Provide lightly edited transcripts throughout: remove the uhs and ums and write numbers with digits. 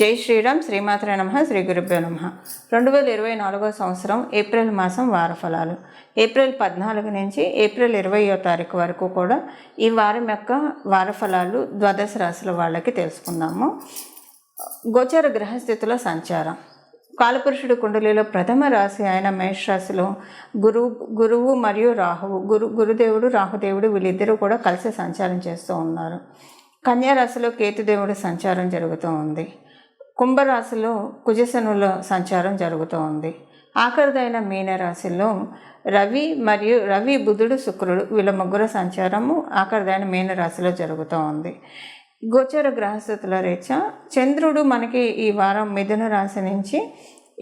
జై శ్రీరామ్. శ్రీమాత్రే నమః. శ్రీ గురుభ్యో నమః. 2024 సంవత్సరం ఏప్రిల్ మాసం వారఫలాలు. ఏప్రిల్ 14 నుంచి ఏప్రిల్ 20వ తారీఖు వరకు కూడా ఈ వారం యొక్క వారఫలాలు ద్వాదశ రాశుల వాళ్ళకి తెలుసుకుందాము. గోచర గ్రహస్థితుల సంచారం. కాలపురుషుడు కుండలిలో ప్రథమ రాశి అయిన మేషరాశిలో గురువు మరియు రాహువు గురుదేవుడు రాహుదేవుడు వీళ్ళిద్దరూ కూడా కలిసి సంచారం చేస్తూ ఉన్నారు. కన్యారాశిలో కేతుదేవుడు సంచారం జరుగుతూ ఉంది. కుంభరాశిలో కుజశనుల సంచారం జరుగుతూ ఉంది. ఆఖరిదైన మీనరాశిలో రవి బుధుడు శుక్రుడు వీళ్ళ ముగ్గురు సంచారము ఆఖరిదైన మీనరాశిలో జరుగుతూ ఉంది. గోచర గ్రహస్థితుల రీత్యా చంద్రుడు మనకి ఈ వారం మిథున రాశి నుంచి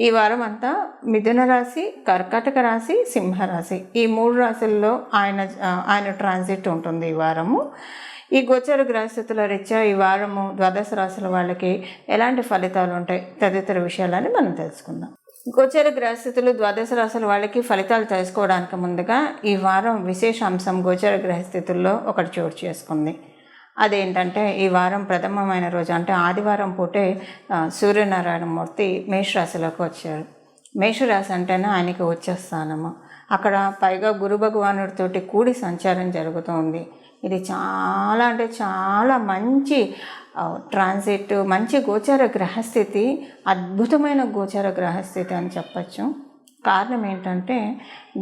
ఈ వారం అంతా మిథున రాశి, కర్కాటక రాశి, సింహరాశి ఈ 3 రాశుల్లో ఆయన ట్రాన్సిట్ ఉంటుంది ఈ వారము. ఈ గోచర గ్రహస్థితుల రీత్యా ఈ వారము ద్వాదశ రాశుల వాళ్ళకి ఎలాంటి ఫలితాలు ఉంటాయి తదితర విషయాలని మనం తెలుసుకుందాం. గోచర గ్రహస్థితులు ద్వాదశ రాశుల వాళ్ళకి ఫలితాలు తెలుసుకోవడానికి ముందుగా ఈ వారం విశేష అంశం గోచర గ్రహస్థితుల్లో ఒకటి చోటు చేసుకుంది. అదేంటంటే ఈ వారం ప్రథమమైన రోజు అంటే ఆదివారం పూటే సూర్యనారాయణమూర్తి మేషరాశిలోకి వచ్చారు. మేషరాశి అంటేనే ఆయనకి వచ్చేస్తానము. అక్కడ పైగా గురు భగవానుడితోటి కూడి సంచారం జరుగుతుంది. ఇది చాలా అంటే చాలా మంచి ట్రాన్సిట్, మంచి గోచర గ్రహస్థితి, అద్భుతమైన గోచర గ్రహస్థితి అని చెప్పచ్చు. కారణం ఏంటంటే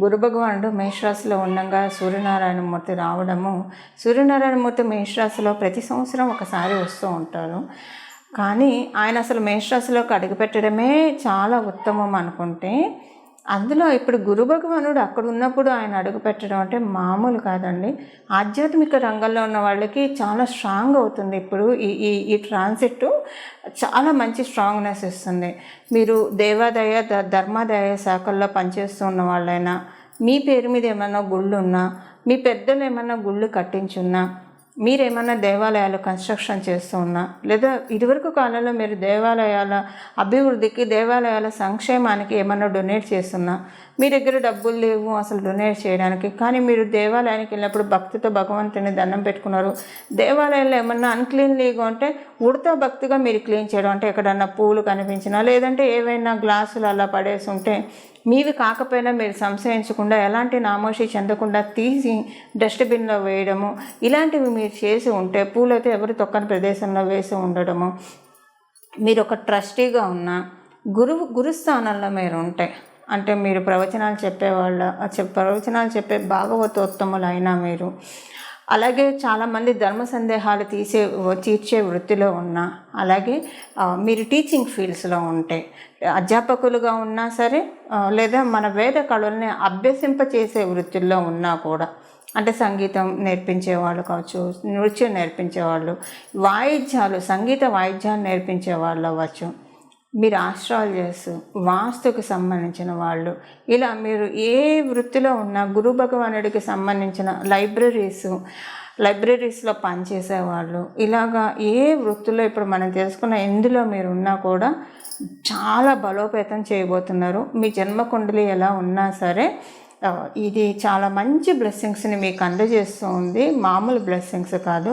గురు భగవానుడు మేషరాశిలో ఉండగా సూర్యనారాయణమూర్తి రావడము. సూర్యనారాయణమూర్తి మేషరాశిలో ప్రతి సంవత్సరం ఒకసారి వస్తూ ఉంటారు. కానీ ఆయన అసలు మేషరాశిలోకి అడుగుపెట్టడమే చాలా ఉత్తమం అనుకుంటే, అందులో ఇప్పుడు గురు భగవానుడు అక్కడ ఉన్నప్పుడు ఆయన అడుగు పెట్టడం అంటే మామూలు కాదండి. ఆధ్యాత్మిక రంగంలో ఉన్న వాళ్ళకి చాలా స్ట్రాంగ్ అవుతుంది. ఇప్పుడు ఈ ట్రాన్సిట్ చాలా మంచి స్ట్రాంగ్నెస్ ఇస్తుంది. మీరు దేవాదాయ ధర్మాదాయ శాఖల్లో పనిచేస్తూ ఉన్న వాళ్ళైనా, మీ పేరు మీద ఏమైనా గుళ్ళు ఉన్నా, మీ పెద్దలు ఏమైనా గుళ్ళు కట్టించున్నా, మీరేమన్నా దేవాలయాలు కన్స్ట్రక్షన్ చేస్తూ ఉన్నా, లేదా ఇదివరకు కాలంలో మీరు దేవాలయాల అభివృద్ధికి, దేవాలయాల సంక్షేమానికి ఏమన్నా డొనేట్ చేస్తున్నా, మీ దగ్గర డబ్బులు లేవు అసలు డొనేట్ చేయడానికి, కానీ మీరు దేవాలయానికి వెళ్ళినప్పుడు భక్తితో భగవంతుని దండం పెట్టుకున్నారు, దేవాలయంలో ఏమన్నా అన్క్లీన్లీగా ఉంటే ఉడతా భక్తిగా మీరు క్లీన్ చేయడం, అంటే ఎక్కడన్నా పూలు కనిపించినా, లేదంటే ఏవైనా గ్లాసులు అలా పడేసి ఉంటే మీవి కాకపోయినా మీరు సంశయించకుండా ఎలాంటి నామోషి చెందకుండా తీసి డస్ట్బిన్లో వేయడము, ఇలాంటివి మీరు చేసి ఉంటే, పూలైతే ఎవరు తొక్కని ప్రదేశంలో వేసి ఉండడము, మీరు ఒక ట్రస్టీగా ఉన్న గురుస్థానంలో మీరు ఉంటే, అంటే మీరు ప్రవచనాలు చెప్పే భాగవతోత్తములు అయినా మీరు, అలాగే చాలామంది ధర్మ సందేహాలు తీర్చే వృత్తిలో ఉన్నా, అలాగే మీరు టీచింగ్ ఫీల్డ్స్లో ఉంటే, అధ్యాపకులుగా ఉన్నా సరే, లేదా మన వేద కళల్ని అభ్యసింపచేసే వృత్తుల్లో ఉన్నా కూడా, అంటే సంగీతం నేర్పించేవాళ్ళు కావచ్చు, నృత్యం నేర్పించేవాళ్ళు, సంగీత వాయిద్యాలు నేర్పించే వాళ్ళు అవ్వచ్చు, మీరు ఆస్ట్రాలజర్స్, వాస్తుకు సంబంధించిన వాళ్ళు, ఇలా మీరు ఏ వృత్తిలో ఉన్నా, గురు భగవానుడికి సంబంధించిన లైబ్రరీస్లో పనిచేసేవాళ్ళు, ఇలాగా ఏ వృత్తిలో ఇప్పుడు మనం తెలుసుకున్న ఎందులో మీరు ఉన్నా కూడా చాలా బలోపేతం చేయబోతున్నారు. మీ జన్మకుండలి ఎలా ఉన్నా సరే ఇది చాలా మంచి బ్లెస్సింగ్స్ని మీకు అందజేస్తూ ఉంది. మామూలు బ్లెస్సింగ్స్ కాదు.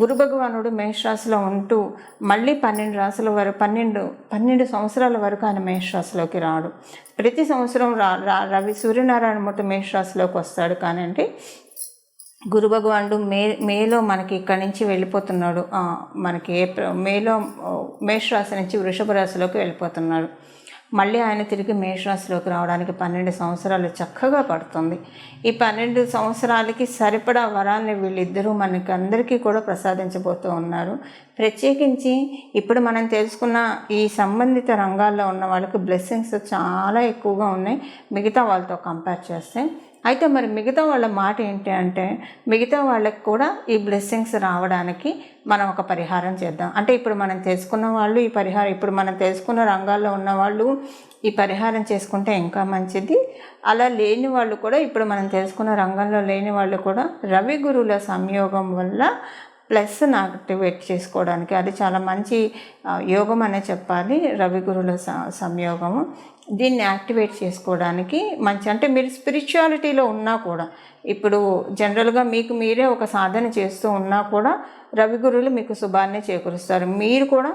గురు భగవానుడు మేషరాశిలో ఉంటూ మళ్ళీ 12 సంవత్సరాల వరకు ఆయన మేషరాశిలోకి రాడు. ప్రతి సంవత్సరం సూర్యనారాయణమూర్తి మేషరాశిలోకి వస్తాడు. కానీ గురు భగవానుడు మేలో మనకి ఇక్కడి నుంచి వెళ్ళిపోతున్నాడు. మనకి మేలో మేషరాశి నుంచి వృషభ రాశిలోకి వెళ్ళిపోతున్నాడు. మళ్ళీ ఆయన తిరిగి మేషరాశిలోకి రావడానికి 12 సంవత్సరాలు చక్కగా పడుతుంది. ఈ 12 సంవత్సరాలకి సరిపడా వరాన్ని వీళ్ళిద్దరూ మనకి అందరికీ కూడా ప్రసాదించబోతూ ఉన్నారు. ప్రత్యేకించి ఇప్పుడు మనం తెలుసుకున్న ఈ సంబంధిత రంగాల్లో ఉన్న వాళ్ళకి బ్లెస్సింగ్స్ చాలా ఎక్కువగా ఉన్నాయి మిగతా వాళ్ళతో కంపేర్ చేస్తే. అయితే మరి మిగతా వాళ్ళ మాట ఏంటి అంటే, మిగతా వాళ్ళకి కూడా ఈ బ్లెస్సింగ్స్ రావడానికి మనం ఒక పరిహారం చేద్దాం. అంటే ఇప్పుడు మనం తెలుసుకున్న వాళ్ళు ఇప్పుడు మనం తెలుసుకున్న రంగాల్లో ఉన్న వాళ్ళు ఈ పరిహారం చేసుకుంటే ఇంకా మంచిది. అలా లేని వాళ్ళు కూడా, ఇప్పుడు మనం తెలుసుకున్న రంగంలో లేని వాళ్ళు కూడా రవి గురువుల సంయోగం వల్ల ప్లస్ని యాక్టివేట్ చేసుకోవడానికి, అది చాలా మంచి యోగం అనే చెప్పాలి. రవి గురువుల సంయోగము దీన్ని యాక్టివేట్ చేసుకోవడానికి మంచి, అంటే మీరు స్పిరిచువాలిటీలో ఉన్నా కూడా, ఇప్పుడు జనరల్గా మీకు మీరే ఒక సాధన చేస్తూ ఉన్నా కూడా రవి గురువులు మీకు శుభాన్ని చేకూరుస్తారు. మీరు కూడా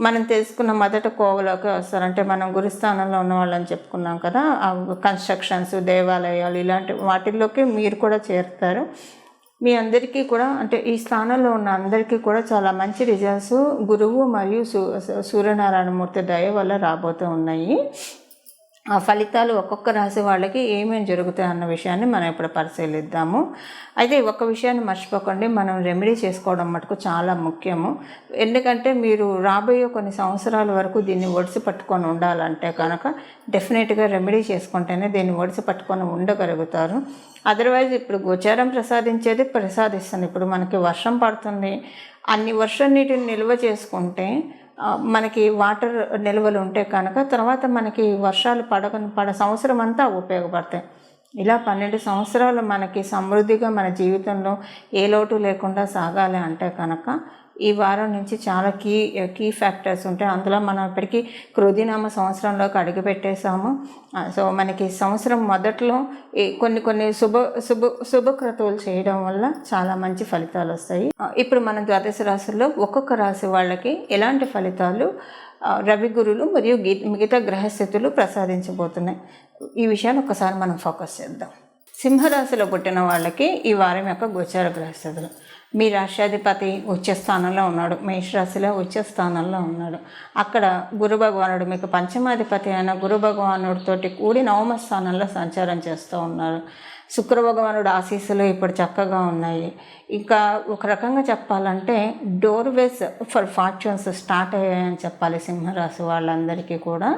మనం తెలుసుకున్న మొదట కోవలోకి వస్తారు. అంటే మనం గురుస్థానంలో ఉన్న వాళ్ళని చెప్పుకున్నాం కదా, కన్స్ట్రక్షన్స్, దేవాలయాలు ఇలాంటి వాటిల్లోకి మీరు కూడా చేరుతారు. మీ అందరికీ కూడా అంటే ఈ స్థానంలో ఉన్న అందరికీ కూడా చాలా మంచి రిజల్ట్స్ గురువు మరియు సూర్యనారాయణమూర్తి దయ వల్ల రాబోతూ ఉన్నాయి. ఆ ఫలితాలు ఒక్కొక్క రాశి వాళ్ళకి ఏమేమి జరుగుతాయి అన్న విషయాన్ని మనం ఇప్పుడు పరిశీలిద్దాము. అయితే ఒక విషయాన్ని మర్చిపోకండి, మనం రెమెడీ చేసుకోవడం మటుకు చాలా ముఖ్యము. ఎందుకంటే మీరు రాబోయే కొన్ని సంవత్సరాల వరకు దీన్ని ఒడిసి పట్టుకొని ఉండాలంటే కనుక డెఫినెట్గా రెమెడీ చేసుకుంటేనే దీన్ని ఒడిసి పట్టుకొని ఉండగలుగుతారు. అదర్వైజ్ ఇప్పుడు గోచారం ప్రసాదించేది ప్రసాదిస్తుంది. ఇప్పుడు మనకి వర్షం పడుతుంది, అన్ని వర్షం నీటిని నిల్వ చేసుకుంటే మనకి వాటర్ నిల్వలు ఉంటే కనుక తర్వాత మనకి వర్షాలు సంవత్సరం అంతా ఉపయోగపడతాయి. ఇలా 12 సంవత్సరాలు మనకి సమృద్ధిగా మన జీవితంలో ఏ లోటు లేకుండా సాగాలి అంటే కనుక ఈ వారం నుంచి చాలా కీ ఫ్యాక్టర్స్ ఉంటాయి. అందులో మనం ఇప్పటికీ క్రోధినామ సంవత్సరంలోకి అడుగుపెట్టేసాము. సో మనకి సంవత్సరం మొదట్లో కొన్ని శుభక్రతువులు చేయడం వల్ల చాలా మంచి ఫలితాలు వస్తాయి. ఇప్పుడు మన ద్వాదశ రాశుల్లో ఒక్కొక్క రాశి వాళ్ళకి ఎలాంటి ఫలితాలు రవి గురులు మరియు మిగతా గ్రహస్థితులు ప్రసాదించబోతున్నాయి, ఈ విషయాలు ఒకసారి మనం ఫోకస్ చేద్దాం. సింహరాశిలో పుట్టిన వాళ్ళకి ఈ వారం యొక్క గోచార గ్రహస్థితులు. మీ రాష్ట్రాధిపతి ఉచ్చ స్థానంలో ఉన్నాడు, మేషరాశిలో ఉచ్చ స్థానంలో ఉన్నాడు. అక్కడ గురు భగవానుడు మీకు పంచమాధిపతి అయిన గురు భగవానుడితోటి కూడి నవమ స్థానంలో సంచారం చేస్తూ ఉన్నారు. శుక్ర భగవానుడు ఆశీస్సులు ఇప్పుడు చక్కగా ఉన్నాయి. ఇంకా ఒక రకంగా చెప్పాలంటే డోర్వేస్ ఫర్ ఫార్చ్యూన్స్ స్టార్ట్ అయ్యాయని చెప్పాలి సింహరాశి వాళ్ళందరికీ కూడా.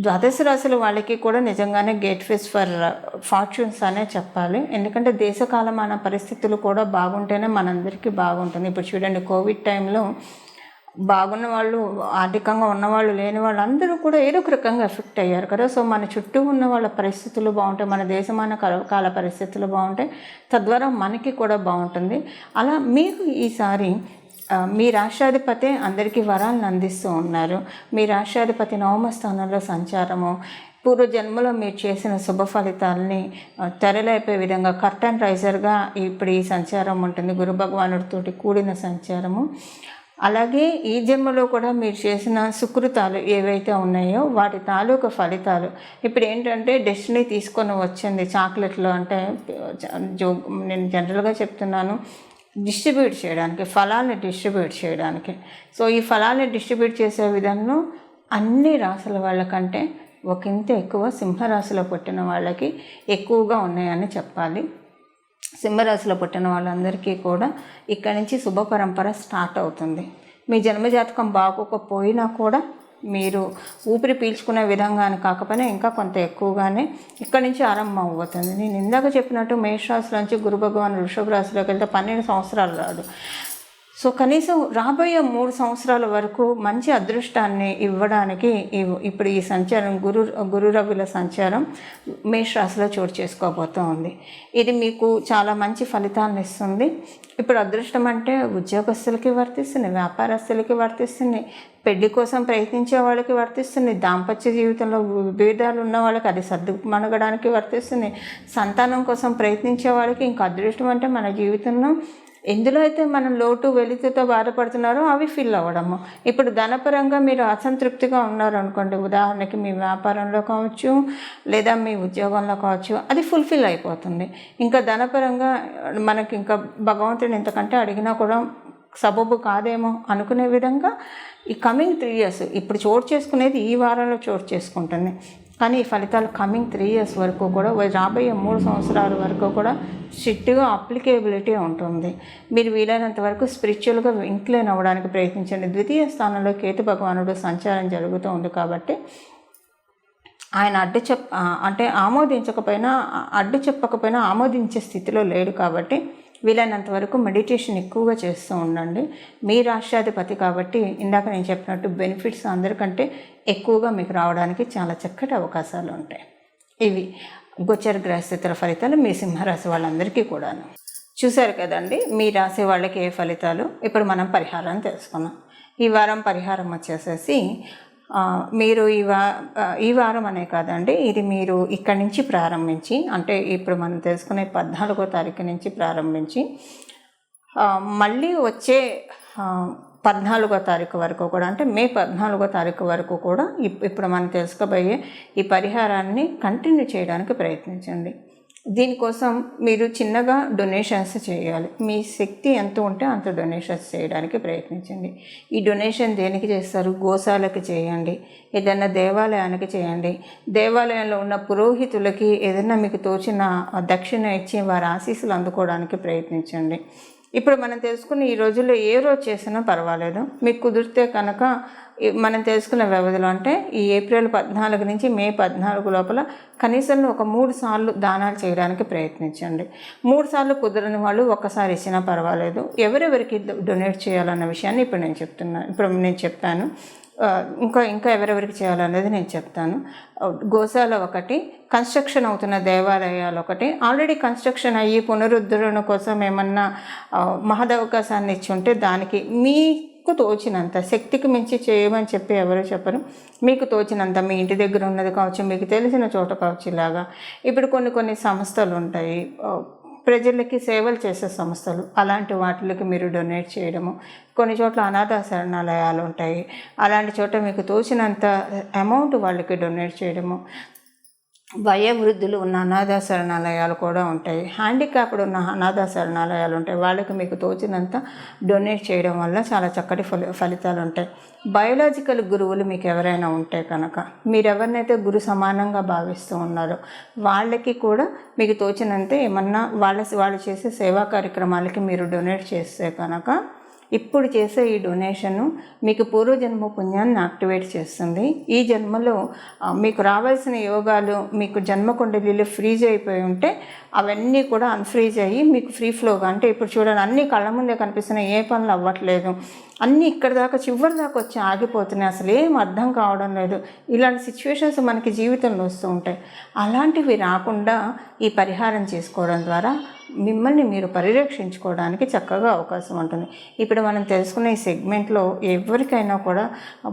ద్వాదశ రాశుల వాళ్ళకి కూడా నిజంగానే గేట్వేస్ ఫర్ ఫార్చ్యూన్స్ అనే చెప్పాలి. ఎందుకంటే దేశకాలమాన పరిస్థితులు కూడా బాగుంటేనే మనందరికీ బాగుంటుంది. ఇప్పుడు చూడండి, కోవిడ్ టైంలో బాగున్న వాళ్ళు, ఆర్థికంగా ఉన్నవాళ్ళు, లేని వాళ్ళు అందరూ కూడా ఏదో ఒక రకంగా ఎఫెక్ట్ అయ్యారు కదా. సో మన చుట్టూ ఉన్న వాళ్ళ పరిస్థితులు బాగుంటాయి, మన దేశమాన కాల పరిస్థితులు బాగుంటాయి, తద్వారా మనకి కూడా బాగుంటుంది. అలా మీకు ఈసారి మీ రాష్ట్రాధిపతి అందరికీ వరాలను అందిస్తూ ఉన్నారు. మీ రాష్ట్రాధిపతి నవమ స్థానంలో సంచారము పూర్వజన్మలో మీరు చేసిన శుభ ఫలితాలని తెరలేపే విధంగా కర్టన్ రైజర్గా ఇప్పుడు ఈ సంచారం ఉంటుంది, గురు భగవానుడితోటి కూడిన సంచారము. అలాగే ఈ జన్మలో కూడా మీరు చేసిన సుకృతాలు ఏవైతే ఉన్నాయో వాటి తాలూకు ఫలితాలు ఇప్పుడు ఏంటంటే డెస్టినీ తీసుకొని వచ్చింది. చాక్లెట్లు అంటే నేను జనరల్గా చెప్తున్నాను, డిస్ట్రిబ్యూట్ చేయడానికి, ఫలాన్ని డిస్ట్రిబ్యూట్ చేయడానికి. సో ఈ ఫలాన్ని డిస్ట్రిబ్యూట్ చేసే విధంలో అన్ని రాశుల వాళ్ళకంటే ఒకంత ఎక్కువ సింహరాశిలో పుట్టిన వాళ్ళకి ఎక్కువగా ఉన్నాయని చెప్పాలి. సింహరాశిలో పుట్టిన వాళ్ళందరికీ కూడా ఇక్కడి నుంచి శుభ పరంపర స్టార్ట్ అవుతుంది. మీ జన్మజాతకం బాగోకపోయినా కూడా మీరు ఊపిరి పీల్చుకునే విధంగానే కాకపోయినా ఇంకా కొంత ఎక్కువగానే ఇక్కడి నుంచి ఆరంభం అవుతుంది. నేను ఇందాక చెప్పినట్టు మేషరాశి నుంచి గురు భగవాన్ వృషభ రాశిలోకి వెళ్తే 12 సంవత్సరాలు రాడు. సో కనీసం రాబోయే 3 సంవత్సరాల వరకు మంచి అదృష్టాన్ని ఇవ్వడానికి ఇప్పుడు ఈ సంచారం గురు రవిల సంచారం మేషరాశిలో చోటు చేసుకోబోతూ ఉంది. ఇది మీకు చాలా మంచి ఫలితాలను ఇస్తుంది. ఇప్పుడు అదృష్టం అంటే ఉద్యోగస్తులకి వర్తిస్తుంది, వ్యాపారస్తులకి వర్తిస్తుంది, పెళ్లి కోసం ప్రయత్నించే వాళ్ళకి వర్తిస్తుంది, దాంపత్య జీవితంలో విభేదాలు ఉన్న వాళ్ళకి అది సర్దుమణగడానికి వర్తిస్తుంది, సంతానం కోసం ప్రయత్నించే వాళ్ళకి ఇంకా అదృష్టం అంటే మన జీవితంలో ఎందులో అయితే మనం లోటు వెలితితో బాధపడుతున్నారో అవి ఫిల్ అవ్వడము. ఇప్పుడు ధనపరంగా మీరు అసంతృప్తిగా ఉన్నారనుకోండి, ఉదాహరణకి మీ వ్యాపారంలో కావచ్చు లేదా మీ ఉద్యోగంలో కావచ్చు, అది ఫుల్ఫిల్ అయిపోతుంది. ఇంకా ధనపరంగా మనకి ఇంకా భగవంతుని ఎంతకంటే అడిగినా కూడా సబబు కాదేమో అనుకునే విధంగా ఈ కమింగ్ 3 years ఇప్పుడు చోటు చేసుకునేది ఈ వారంలో చోటు చేసుకుంటుంది. కానీ ఈ ఫలితాలు కమింగ్ 3 years వరకు కూడా, రాబోయే 3 సంవత్సరాల వరకు కూడా స్ట్రిక్ట్గా అప్లికేబిలిటీ ఉంటుంది. మీరు వీలైనంత వరకు స్పిరిచువల్గా ఇంక్లైన్ అవ్వడానికి ప్రయత్నించండి. ద్వితీయ స్థానంలో కేతు భగవానుడు సంచారం జరుగుతూ ఉంది కాబట్టి ఆయన అడ్డు చెప్పకపోయినా ఆమోదించే స్థితిలో లేడు కాబట్టి వీలైనంత వరకు మెడిటేషన్ ఎక్కువగా చేస్తూ ఉండండి. మీ రాష్ట్రాధిపతి కాబట్టి ఇందాక నేను చెప్పినట్టు బెనిఫిట్స్ అందరికంటే ఎక్కువగా మీకు రావడానికి చాలా చక్కటి అవకాశాలు ఉంటాయి. ఇవి గోచర గ్రహస్థితుల ఫలితాలు మీ సింహరాశి వాళ్ళందరికీ కూడాను. చూశారు కదండి మీ రాశి వాళ్ళకి ఏ ఫలితాలు. ఇప్పుడు మనం పరిహారాన్ని తెలుసుకున్నాం. ఈ వారం పరిహారం వచ్చేసేసి మీరు ఈ వారం అనే కాదండి, ఇది మీరు ఇక్కడి నుంచి ప్రారంభించి, అంటే ఇప్పుడు మనం తెలుసుకునే 14వ తారీఖు నుంచి ప్రారంభించి మళ్ళీ వచ్చే 14వ తారీఖు వరకు కూడా, అంటే మే 14వ తారీఖు వరకు కూడా ఇప్పుడు మనం తెలుసుకోబోయే ఈ పరిహారాన్ని కంటిన్యూ చేయడానికి ప్రయత్నించండి. దీనికోసం మీరు చిన్నగా డొనేషన్స్ చేయాలి. మీ శక్తి ఎంత ఉంటే అంత డొనేషన్స్ చేయడానికి ప్రయత్నించండి. ఈ డొనేషన్ దేనికి చేస్తారు? గోశాలకు చేయండి, ఏదైనా దేవాలయానికి చేయండి, దేవాలయంలో ఉన్న పురోహితులకి ఏదైనా మీకు తోచిన దక్షిణ ఇచ్చి వారి ఆశీస్సులు అందుకోవడానికి ప్రయత్నించండి. ఇప్పుడు మనం తెలుసుకున్న ఈ రోజుల్లో ఏ రోజు చేసినా పర్వాలేదు. మీకు కుదిరితే కనుక మనం తెలుసుకున్న వ్యవధిలో, అంటే ఈ ఏప్రిల్ 14 నుంచి మే 14 లోపల కనీసం ఒక 3 సార్లు దానాలు చేయడానికి ప్రయత్నించండి. 3 సార్లు కుదరని వాళ్ళు ఒక్కసారి ఇచ్చినా పర్వాలేదు. ఎవరెవరికి డొనేట్ చేయాలన్న విషయాన్ని ఇప్పుడు నేను చెప్పాను. ఇంకా ఎవరెవరికి చేయాలనేది నేను చెప్తాను. గోశాల ఒకటి, కన్స్ట్రక్షన్ అవుతున్న దేవాలయాలు ఒకటి, ఆల్రెడీ కన్స్ట్రక్షన్ అయ్యి పునరుద్ధరణ కోసం ఏమన్నా మహదవకాశాన్ని ఇచ్చి ఉంటే దానికి మీకు తోచినంత, శక్తికి మించి చేయమని చెప్పి ఎవరు చెప్పరు. మీకు తోచినంత, మీ ఇంటి దగ్గర ఉన్నది కావచ్చు, మీకు తెలిసిన చోట కావచ్చు. ఇలాగా ఇప్పుడు కొన్ని సంస్థలు ఉంటాయి, ప్రజలకి సేవలు చేసే సంస్థలు, అలాంటి వాటికి మీరు డొనేట్ చేయడము. కొన్ని చోట్ల అనాథ శరణాలయాలు ఉంటాయి, అలాంటి చోట మీకు తోచినంత అమౌంట్ వాళ్ళకి డొనేట్ చేయడము. వయోవృద్ధులు ఉన్న అనాథ శరణాలయాలు కూడా ఉంటాయి, హ్యాండిక్యాప్డ్ ఉన్న అనాథ శరణాలయాలు ఉంటాయి. వాళ్ళకి మీకు తోచినంత డొనేట్ చేయడం వల్ల చాలా చక్కటి ఫలితాలు ఉంటాయి. బయోలాజికల్ గురువులు మీకు ఎవరైనా ఉంటే కనుక, మీరు ఎవరినైతే గురు సమానంగా భావిస్తూ ఉన్నారో వాళ్ళకి కూడా మీకు తోచినంత ఏమన్నా వాళ్ళు చేసే సేవా కార్యక్రమాలకి మీరు డొనేట్ చేస్తే కనుక, ఇప్పుడు చేసే ఈ డొనేషను మీకు పూర్వజన్మ పుణ్యాన్ని యాక్టివేట్ చేస్తుంది. ఈ జన్మలో మీకు రావాల్సిన యోగాలు, మీకు జన్మ కుండలీలు ఫ్రీజ్ అయిపోయి ఉంటే అవన్నీ కూడా అన్ఫ్రీజ్ అయ్యి మీకు ఫ్రీ ఫ్లోగా, అంటే ఇప్పుడు చూడండి అన్నీ కళ్ళ ముందే కనిపిస్తున్నాయి, ఏ పనులు అవ్వట్లేదు, అన్నీ ఇక్కడ దాకా చివరి దాకా వచ్చి ఆగిపోతున్నాయి, అసలు ఏం అర్థం కావడం లేదు. ఇలాంటి సిచ్యువేషన్స్ మనకి జీవితంలో వస్తూ ఉంటాయి. అలాంటివి రాకుండా ఈ పరిహారం చేసుకోవడం ద్వారా మిమ్మల్ని మీరు పరిరక్షించుకోవడానికి చక్కగా అవకాశం ఉంటుంది. ఇప్పుడు మనం తెలుసుకునే ఈ సెగ్మెంట్లో ఎవరికైనా కూడా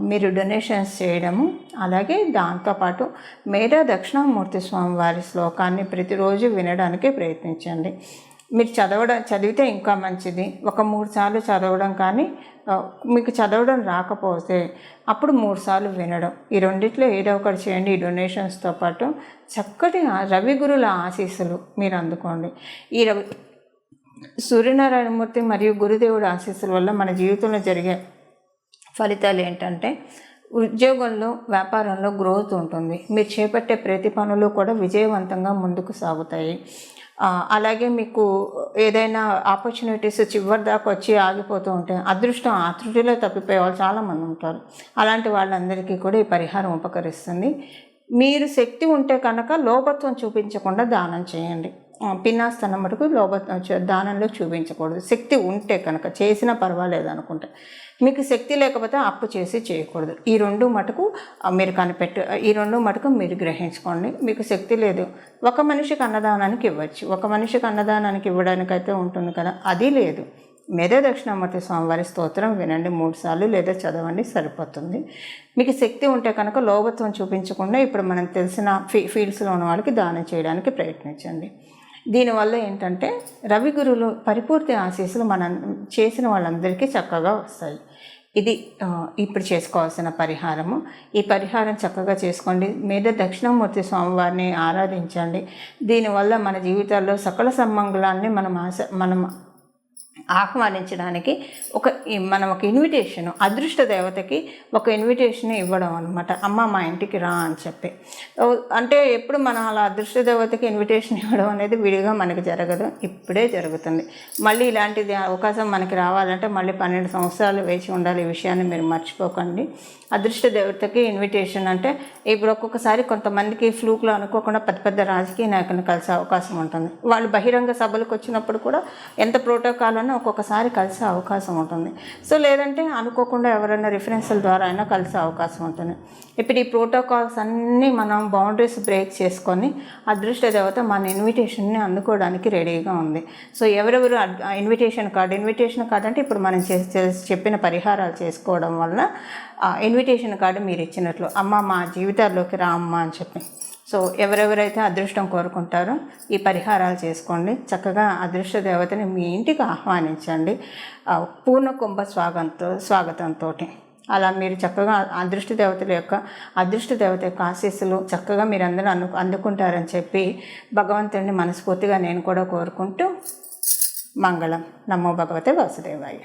మీరు డొనేషన్స్ చేయడము, అలాగే దాంతోపాటు మేధా దక్షిణామూర్తి స్వామి వారి శ్లోకాన్ని ప్రతిరోజు వినడానికి ప్రయత్నించండి. మీరు చదివితే ఇంకా మంచిది. ఒక 3 సార్లు చదవడం, కానీ మీకు చదవడం రాకపోతే అప్పుడు 3 సార్లు వినడం, ఈ రెండిట్లో ఏదో ఒకటి చేయండి. ఈ డొనేషన్స్తో పాటు చక్కటి రవి గురుల ఆశీస్సులు మీరు అందుకోండి. ఈ సూర్యనారాయణమూర్తి మరియు గురుదేవుడు ఆశీస్సుల వల్ల మన జీవితంలో జరిగే ఫలితాలు ఏంటంటే, ఉద్యోగంలో, వ్యాపారంలో గ్రోత్ ఉంటుంది. మీరు చేపట్టే ప్రతి పనులు కూడా విజయవంతంగా ముందుకు సాగుతాయి. అలాగే మీకు ఏదైనా ఆపర్చునిటీస్ చివరి దాకా వచ్చి ఆగిపోతూ ఉంటాయి. అదృష్టం ఆతృటిలో తప్పిపోయే వాళ్ళు చాలామంది ఉంటారు. అలాంటి వాళ్ళందరికీ కూడా ఈ పరిహారం ఉపకరిస్తుంది. మీరు శక్తి ఉంటే కనుక లోపత్వం చూపించకుండా దానం చేయండి. పిన్నాస్తనం మటుకు దానంలో చూపించకూడదు. శక్తి ఉంటే కనుక చేసినా పర్వాలేదు అనుకుంటే. మీకు శక్తి లేకపోతే అప్పు చేసి చేయకూడదు. ఈ రెండు మటుకు మీరు గ్రహించుకోండి. మీకు శక్తి లేదు, ఒక మనిషికి అన్నదానానికి ఇవ్వచ్చు, ఒక మనిషికి అన్నదానానికి ఇవ్వడానికైతే ఉంటుంది కదా, అది లేదు. మేధా దక్షిణామూర్తి స్వామివారి స్తోత్రం వినండి 3 సార్లు, లేదా చదవండి, సరిపోతుంది. మీకు శక్తి ఉంటే కనుక లోభత్వం చూపించకుండా ఇప్పుడు మనం తెలిసిన ఫీల్డ్స్లో ఉన్న వాళ్ళకి దానం చేయడానికి ప్రయత్నించండి. దీనివల్ల ఏంటంటే రవి గురువులు పరిపూర్తి ఆశీస్సులు మనం చేసిన వాళ్ళందరికీ చక్కగా వస్తాయి. ఇది ఇప్పుడు చేసుకోవాల్సిన పరిహారము. ఈ పరిహారం చక్కగా చేసుకోండి. మేధా దక్షిణామూర్తి స్వామివారిని ఆరాధించండి. దీనివల్ల మన జీవితాల్లో సకల సమ్మంగళాన్ని మనం ఆహ్వానించడానికి మనం ఒక ఇన్విటేషన్, అదృష్ట దేవతకి ఒక ఇన్విటేషన్ ఇవ్వడం అనమాట. అమ్మ మా ఇంటికి రా అని చెప్పి. అంటే ఎప్పుడు మనం అలా అదృష్ట దేవతకి ఇన్విటేషన్ ఇవ్వడం అనేది విడిగా మనకి జరగదు, ఇప్పుడే జరుగుతుంది. మళ్ళీ ఇలాంటిది అవకాశం మనకి రావాలంటే మళ్ళీ 12 సంవత్సరాలు వేచి ఉండాలి. ఈ విషయాన్ని మీరు మర్చిపోకండి. అదృష్ట దేవతకి ఇన్విటేషన్ అంటే ఇప్పుడు ఒక్కొక్కసారి కొంతమందికి ఫ్లూక్లో అనుకోకుండా పెద్ద రాజకీయ నాయకులను కలిసే అవకాశం ఉంటుంది. వాళ్ళు బహిరంగ సభలకు వచ్చినప్పుడు కూడా ఎంత ప్రోటోకాల్ అన్నా ఒక్కొక్కసారి కలిసే అవకాశం ఉంటుంది. సో లేదంటే అనుకోకుండా ఎవరైనా రిఫరెన్స్ల ద్వారా అయినా కలిసే అవకాశం ఉంటుంది. ఇప్పుడు ఈ ప్రోటోకాల్స్ అన్నీ మనం బౌండరీస్ బ్రేక్ చేసుకొని అదృష్ట దేవత మన ఇన్విటేషన్ని అందుకోవడానికి రెడీగా ఉంది. సో ఎవరెవరు ఇన్విటేషన్ కార్డ్ అంటే ఇప్పుడు మనం చెప్పిన పరిహారాలు చేసుకోవడం వల్ల ఇన్విటేషన్ కార్డు మీరు ఇచ్చినట్లు, అమ్మ మా జీవితాల్లోకి రా అమ్మ అని చెప్పి సో ఎవరెవరైతే అదృష్టం కోరుకుంటారో ఈ పరిహారాలు చేసుకోండి. చక్కగా అదృష్ట దేవతని మీ ఇంటికి ఆహ్వానించండి పూర్ణ కుంభ స్వాగతంతో. అలా మీరు చక్కగా అదృష్ట దేవత యొక్క ఆశీస్సులు చక్కగా మీరందరూ అందుకుంటారని చెప్పి భగవంతుడిని మనస్ఫూర్తిగా నేను కూడా కోరుకుంటూ మంగళం. నమో భగవతే వాసుదేవాయ.